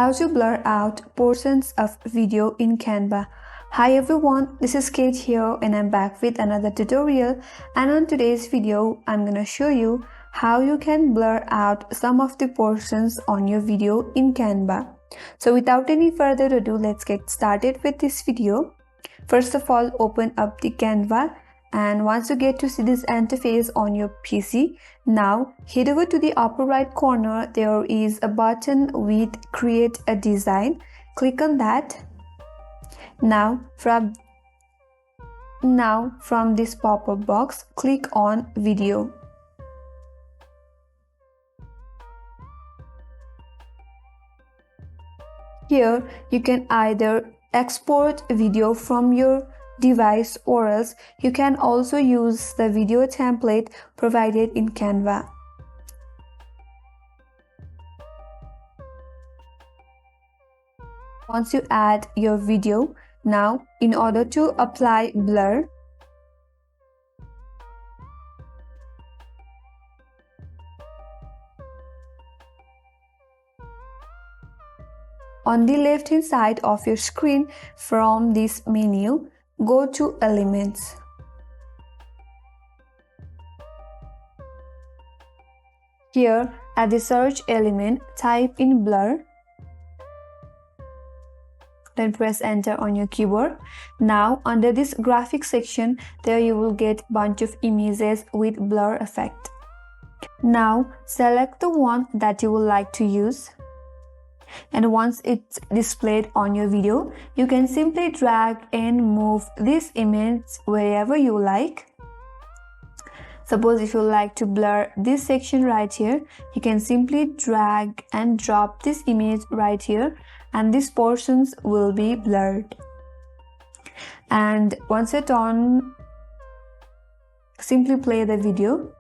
how to blur out portions of video in Canva. Hi everyone, this is Kate here and I'm back with another tutorial, and on today's video I'm gonna show you how you can blur out some of the portions on your video in Canva. So without any further ado, let's get started with this video. First of all, open up the Canva, and once you get to see this interface on your PC, now head over to the upper right corner. There is a button with create a design. Click on that. Now from this pop-up box, click on video. Here you can either export video from your device, or else you can also use the video template provided in Canva. Once you add your video, now in order to apply blur, on the left hand side of your screen, from this menu, go to Elements. Here at the search element, type in blur. Then press enter on your keyboard. Now under this graphic section, there you will get bunch of images with blur effect. Now select the one that you would like to use. And once it's displayed on your video, you can simply drag and move this image wherever you like. Suppose if you like to blur this section right here, you can simply drag and drop this image right here, and these portions will be blurred. And once you're done, simply play the video.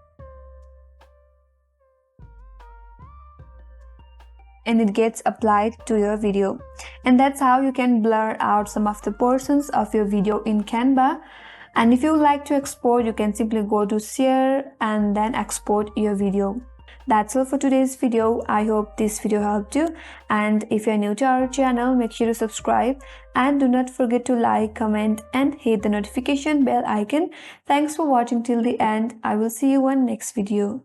And it gets applied to your video. And that's how you can blur out some of the portions of your video in Canva. And if you would like to export, you can simply go to share and then export your video. That's all for today's video. I hope this video helped you, and if you're new to our channel, make sure to subscribe and do not forget to like, comment and hit the notification bell icon. Thanks for watching till the end. I will see you on next video.